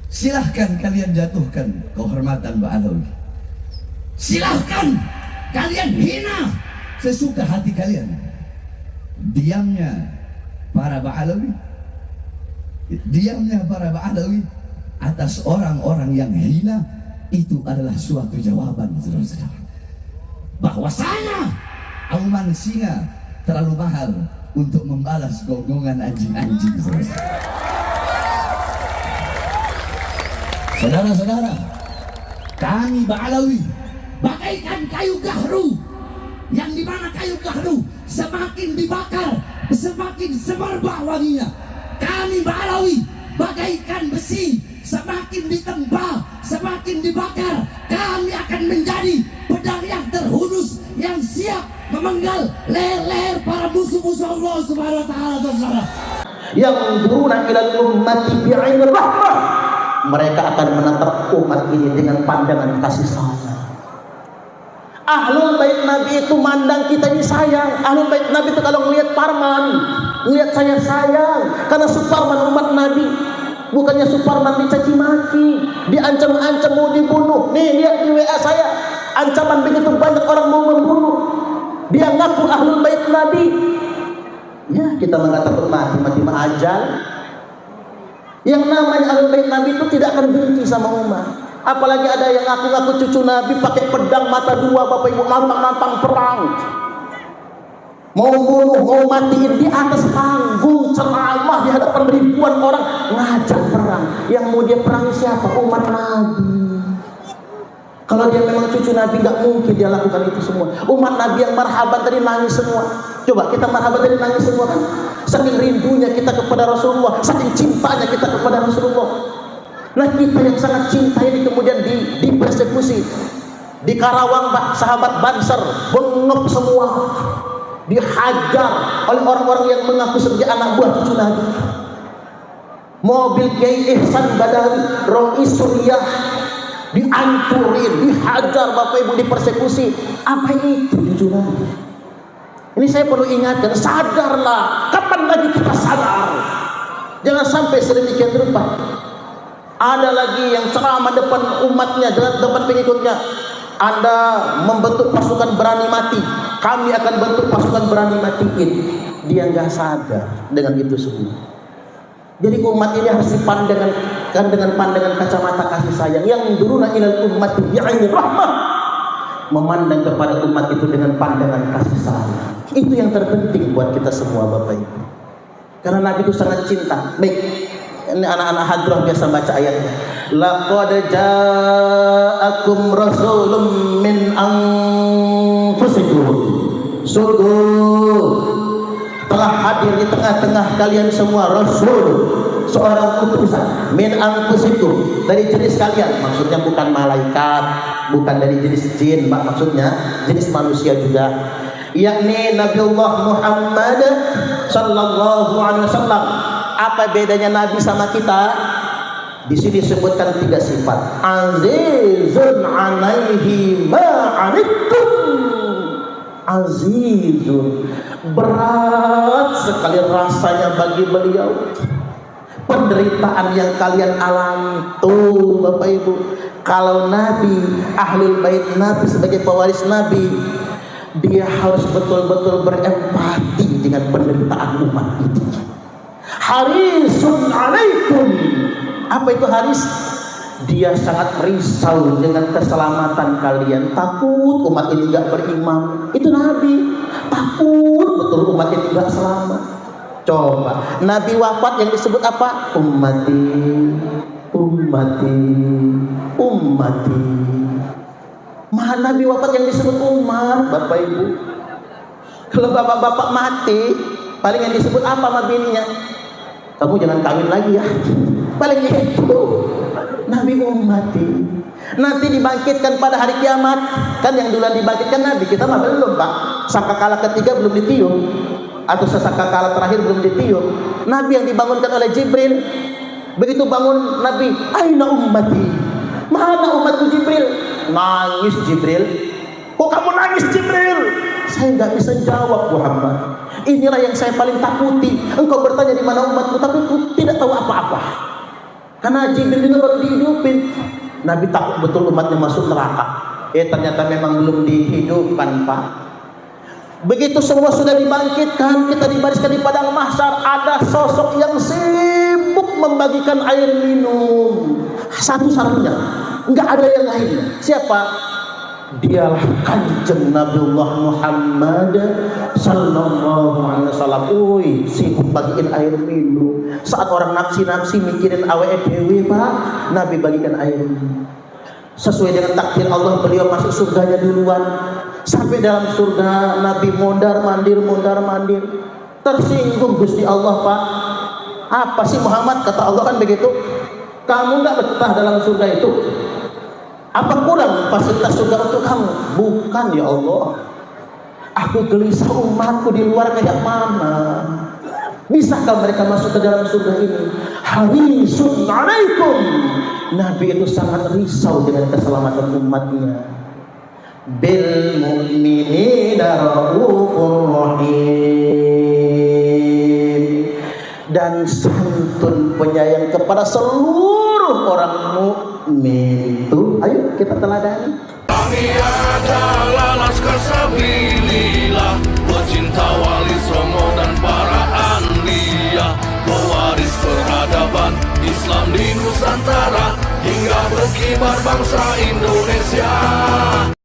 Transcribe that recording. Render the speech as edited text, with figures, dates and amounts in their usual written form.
Silahkan kalian jatuhkan kehormatan Ba'alawi. Silahkan kalian hina sesuka hati kalian. Diamnya para Ba'alawi atas orang-orang yang hina itu adalah suatu jawaban, saudara-saudara, bahwasanya auman singa terlalu mahal untuk membalas gonggongan anjing-anjing, saudara-saudara. Saudara-saudara, kami Ba'alawi bagaikan kayu gahru, yang dimana kayu gahru semakin dibakar semakin semerbak wanginya. Kami Ba'alawi bagaikan besi, semakin ditempa semakin dibakar. Kami akan menjadi pedang yang terhunus, yang siap memenggal leher-leher para musuh-musuh Allah Subhanahu wa taala, saudara. Yang duruna ilal ummati bi'ainir rahmah, mereka akan menatap umat ini dengan pandangan kasih sayang. Ahlul bait Nabi itu mandang kita ini sayang. Ahlul bait Nabi itu kalau ngelihat Parman, ngelihat saya sayang, karena Suparman umat Nabi. Bukannya Suparman dicaci maki, diancam-ancam mau dibunuh. Nih lihat di WA saya, ancaman begitu banyak orang mau membunuh. Dia ngaku ahlul bait Nabi. Ya, kita mengatakan mati ajal. Yang namanya ahlul bait Nabi itu tidak akan benci sama umat. Apalagi ada yang ngaku-ngaku cucu Nabi pakai pedang mata dua, Bapak Ibu, nantang perang. Mau bunuh, mau matiin di atas panggung ceramah di hadapan ribuan orang, ngajak perang. Yang mau dia perangi siapa? Umat Nabi. Kalau dia memang cucu Nabi, nggak mungkin dia lakukan itu semua. Umat Nabi yang marhaban tadi nangis semua. Coba kita marhaban tadi nangis semua kan? Saking rindunya kita kepada Rasulullah, saking cintanya kita kepada Rasulullah. Nah, kita yang sangat cinta ini kemudian dipersekusi. Di Karawang, sahabat Banser bengep semua, dihajar oleh orang-orang yang mengaku sebagai anak buah cucu Nabi. Mobil Kiai Ihsan Badawi, Romi Suriah dihancurin, dihajar, Bapak Ibu, dipersekusi. Apa itu cucu Nabi? Ini saya perlu ingatkan, sadarlah. Kapan lagi kita sadar? Jangan sampai sedemikian rupa. Ada lagi yang ceramah depan umatnya, depan pengikutnya. Anda membentuk pasukan berani mati, kami akan bentuk pasukan berani matiin. Dia nggak sadar dengan itu semua. Jadi umat ini harus dipandangkan dengan pandangan kacamata kasih sayang. Yang duruna ilal ummati bi'ainir rahmah, memandang kepada umat itu dengan pandangan kasih sayang. Itu yang terpenting buat kita semua, Bapak Ibu. Karena Nabi itu sangat cinta. Baik, ini anak-anak hadrah biasa baca ayatnya. Laqad ja'akum rasulun min anfusikum. Sungguh telah hadir di tengah-tengah kalian semua rasul, seorang utusan min anfusikum, dari jenis kalian. Maksudnya bukan malaikat, bukan dari jenis jin, maksudnya jenis manusia juga, yakni Nabiullah Muhammad sallallahu alaihi wasallam. Apa bedanya Nabi sama kita? Di sini disebutkan 3 sifat. Azizun 'alaihi ma'anittum. Azizun, berat sekali rasanya bagi beliau penderitaan yang kalian alami. Tuh Bapak Ibu, kalau Nabi, ahlul bait Nabi sebagai pewaris Nabi, dia harus betul-betul berempati dengan penderitaan umat itu. Harisun alaikum. Apa itu haris? Dia sangat risau dengan keselamatan kalian. Takut umat ini gak beriman. Itu Nabi. Takut betul umat ini gak selamat. Coba Nabi wafat yang disebut apa? Ummati, ummati, ummati. Maha Nabi wafat yang disebut umat, Bapak Ibu. Kalau bapak-bapak mati, paling yang disebut apa sama bininya? Kamu jangan kawin lagi ya. Paling itu Nabi ummati. Nanti dibangkitkan pada hari kiamat. Kan yang duluan dibangkitkan Nabi, kita mah belum, Pak. Sangkakala ketiga belum ditiup, atau sangkakala terakhir belum ditiup. Nabi yang dibangunkan oleh Jibril. Begitu bangun Nabi, aina ummati, mana umatku? Jibril nangis. Jibril, kok kamu nangis Jibril? Saya nggak bisa jawab Muhammad. Inilah yang saya paling takuti. Engkau bertanya di mana umatku, tapi aku tidak tahu apa-apa. Karena Jibril itu baru dihidupin. Nabi takut betul umatnya masuk neraka. Ternyata memang belum dihidupkan, Pak. Begitu semua sudah dibangkitkan, kita dibariskan di padang mahsyar, ada sosok yang sibuk membagikan air minum. Satu-satunya, nggak ada yang lainnya. Siapa? Dialah Kanjeng Nabiullah Muhammad sallallahu alaihi wasallam. Sibuk bagiin air minum. Saat orang nafsi-nafsi mikirin awake dhewe, Pak, Nabi bagikan air minum. Sesuai dengan takdir Allah, beliau masuk surganya duluan. Sampai dalam surga Nabi mondar-mandir. Tersinggung Gusti Allah, Pak. Apa sih Muhammad? Kata Allah kan begitu. Kamu nggak betah dalam surga itu? Apa kurang fasilitas surga untuk kamu? Bukan ya Allah. Aku gelisah umatku di luar kayak mana. Bisakah mereka masuk ke dalam surga ini? Harisun alaikum. Nabi itu sangat risau dengan keselamatan umatnya. Bil mu'minina raufur rahim. Dan santun penyayang kepada seluruh orang mukmin. Tuh, ayo kita teladani. Kami adalah laskar sabilillah, pecinta wali songo dan para anbiya, pewaris peradaban Islam di Nusantara hingga berkibar bangsa Indonesia.